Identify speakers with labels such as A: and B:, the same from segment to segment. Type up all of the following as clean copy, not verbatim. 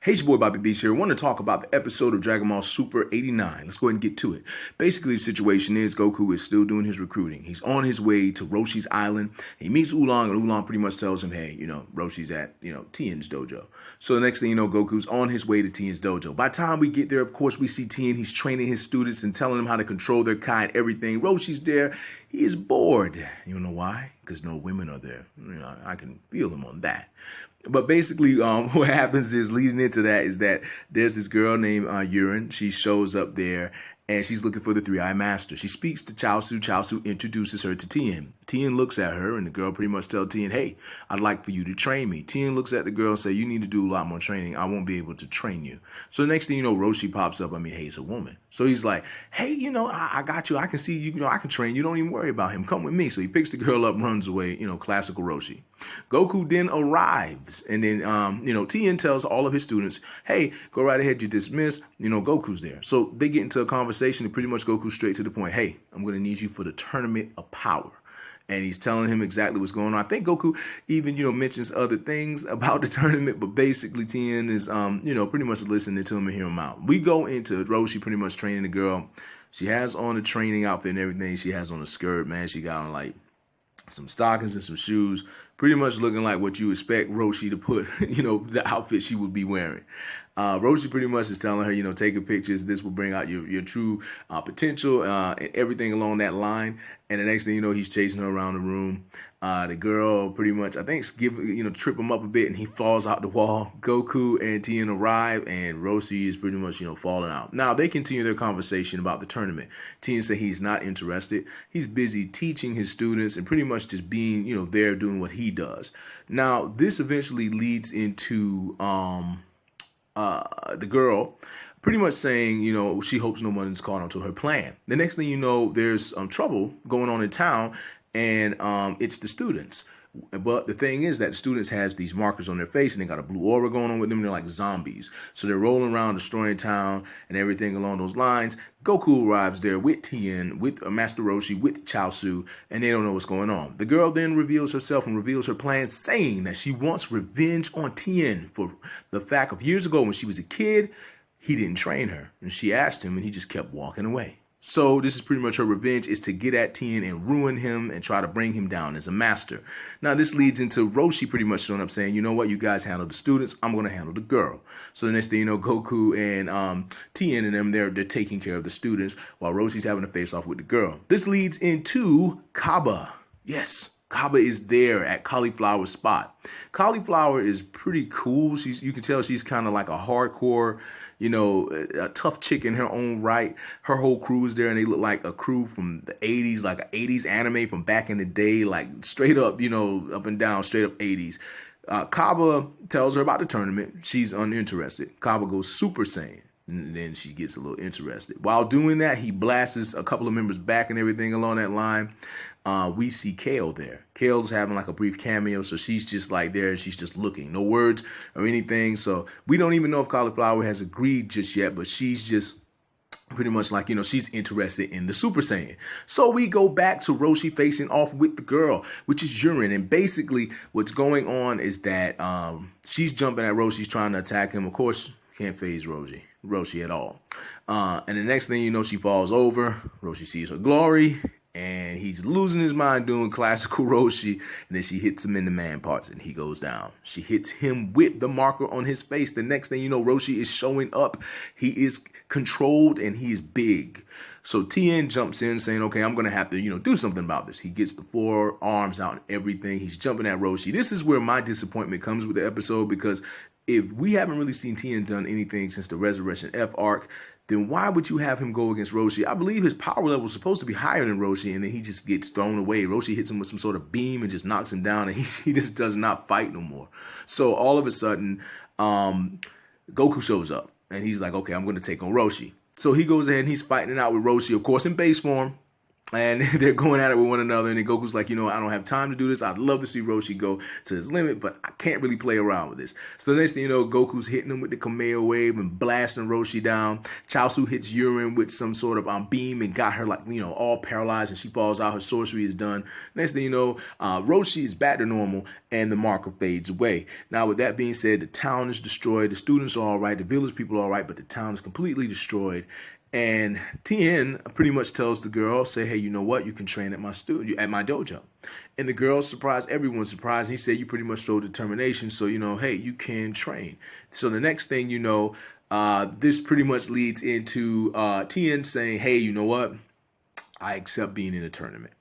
A: Hey, it's your boy Bobby Beast here. I want to talk about the episode of Dragon Ball Super 89. Let's go ahead and get to it. Basically, the situation is Goku is still doing his recruiting. He's on his way to Roshi's island. He meets Oolong, and Oolong pretty much tells him, hey, Roshi's at, Tien's dojo. So the next thing you know, Goku's on his way to Tien's dojo. By the time we get there, of course, we see Tien. He's training his students and telling them how to control their Kai and everything. Roshi's there. He is bored. You know why? Because no women are there. I can feel him on that. But basically, what happens is leading into that is that there's this girl named Urine. She shows up there and she's looking for the Three-Eye Master. She speaks to Chaozu. Chaozu introduces her to Tien. Tien looks at her and the girl pretty much tells Tien, hey, I'd like for you to train me. Tien looks at the girl and says, you need to do a lot more training. I won't be able to train you. So the next thing you know, Roshi pops up. Hey, it's a woman. So he's like, hey, I got you. I can see you. I can train you. Don't even worry about him. Come with me. So he picks the girl up, runs away, classical Roshi. Goku then arrives and then, Tien tells all of his students, hey, go right ahead. You're dismissed. Goku's there. So they get into a conversation and pretty much Goku straight to the point. Hey, I'm going to need you for the Tournament of Power. And he's telling him exactly what's going on. I think Goku even, mentions other things about the tournament, but basically Tien is, pretty much listening to him and hear him out. We go into Roshi pretty much training the girl. She has on the training outfit and everything. She has on a skirt, man. She got on like some stockings and some shoes, pretty much looking like what you expect Roshi to put, the outfit she would be wearing. Roshi pretty much is telling her, taking pictures. This will bring out your true potential and everything along that line. And the next thing you know, he's chasing her around the room. The girl pretty much, I think, trip him up a bit and he falls out the wall. Goku and Tien arrive and Roshi is pretty much, falling out. Now, they continue their conversation about the tournament. Tien said he's not interested. He's busy teaching his students and pretty much just being, there doing what he does. Now, this eventually leads into the girl pretty much saying, she hopes no one is caught onto her plan. The next thing you know, there's trouble going on in town, and it's the students. But the thing is that the students has these markers on their face and they got a blue aura going on with them. They're like zombies. So they're rolling around, destroying town and everything along those lines. Goku arrives there with Tien, with Master Roshi, with Chaozu, and they don't know what's going on. The girl then reveals herself and reveals her plan, saying that she wants revenge on Tien for the fact of years ago when she was a kid, he didn't train her. And she asked him and he just kept walking away. So this is pretty much her revenge, is to get at Tien and ruin him and try to bring him down as a master. Now this leads into Roshi pretty much showing up saying, you know what, you guys handle the students, I'm going to handle the girl. So the next thing you know, Goku and Tien and them, they're taking care of the students while Roshi's having a face off with the girl. This leads into Kaba. Yes. Kaba is there at Cauliflower's spot. Cauliflower is pretty cool. You can tell she's kind of like a hardcore, a tough chick in her own right. Her whole crew is there and they look like a crew from the 80s, like an 80s anime from back in the day, like straight up, up and down, straight up 80s. Kaba tells her about the tournament. She's uninterested. Kaba goes Super Saiyan. And then she gets a little interested. While doing that, he blasts a couple of members back and everything along that line. We see Kale there. Kale's having like a brief cameo, so she's just like there and she's just looking. No words or anything. So we don't even know if Cauliflower has agreed just yet, but she's just pretty much like, she's interested in the Super Saiyan. So we go back to Roshi facing off with the girl, which is Urine. And basically what's going on is that she's jumping at Roshi's trying to attack him. Of course, can't phase Roshi at all. And the next thing you know, she falls over. Roshi sees her glory. And he's losing his mind doing classical Roshi. And then she hits him in the man parts and he goes down. She hits him with the marker on his face. The next thing you know, Roshi is showing up. He is controlled and he is big. So Tien jumps in saying, okay, I'm going to have to, do something about this. He gets the four arms out and everything. He's jumping at Roshi. This is where my disappointment comes with the episode, because if we haven't really seen Tien done anything since the Resurrection F arc, then why would you have him go against Roshi? I believe his power level is supposed to be higher than Roshi, and then he just gets thrown away. Roshi hits him with some sort of beam and just knocks him down, and he just does not fight no more. So all of a sudden, Goku shows up, and he's like, okay, I'm going to take on Roshi. So he goes ahead and he's fighting it out with Roshi, of course, in base form. and they're going at it with one another. And then Goku's like, I don't have time to do this. I'd love to see Roshi go to his limit, but I can't really play around with this. So the next thing you know, Goku's hitting him with the Kamehameha wave and blasting Roshi down. Chaozu hits Yurin with some sort of beam and got her all paralyzed, and she falls out. Her sorcery is done. Next thing you know, Roshi is back to normal, and the marker fades away. Now, with that being said, the town is destroyed. The students are all right. The village people are all right, but the town is completely destroyed. And Tien pretty much tells the girl, say, hey, you know what? You can train at my dojo. And the girl surprised, everyone's surprised. He said, you pretty much showed determination. So, hey, you can train. So the next thing you know, this pretty much leads into Tien saying, hey, you know what? I accept being in a tournament.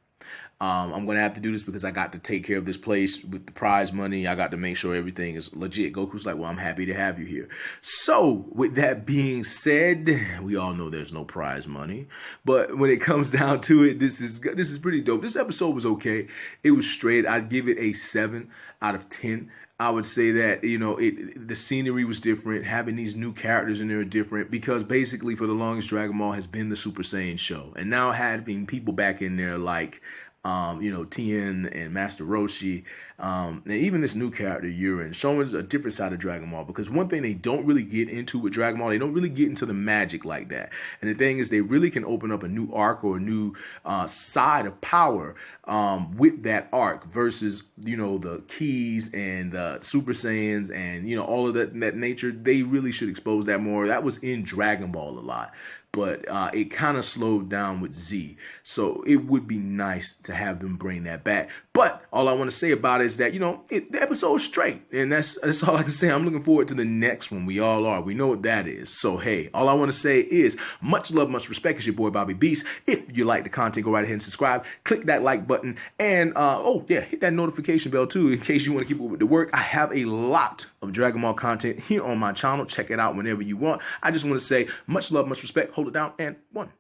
A: I'm going to have to do this because I got to take care of this place with the prize money. I got to make sure everything is legit. Goku's like, well, I'm happy to have you here. So with that being said, we all know there's no prize money. But when it comes down to it, this is pretty dope. This episode was okay. It was straight. I'd give it a 7 out of 10. I would say that, the scenery was different. Having these new characters in there are different because basically for the longest Dragon Ball has been the Super Saiyan show. And now having people back in there like Tien and Master Roshi, and even this new character, Yurin, showing a different side of Dragon Ball. Because one thing they don't really get into with Dragon Ball, they don't really get into the magic like that. And the thing is, they really can open up a new arc or a new side of power with that arc versus, the keys and the Super Saiyans and, all of that nature. They really should expose that more. That was in Dragon Ball a lot. But it kind of slowed down with Z. So it would be nice to have them bring that back. But all I want to say about it is that, the episode's straight. And that's all I can say. I'm looking forward to the next one. We all are. We know what that is. So, hey, all I want to say is much love, much respect. It's your boy, Bobby Beast. If you like the content, go right ahead and subscribe. Click that like button. And, hit that notification bell, too, in case you want to keep up with the work. I have a lot of Dragon Ball content here on my channel. Check it out whenever you want. I just want to say much love, much respect. Hold it down, and 1.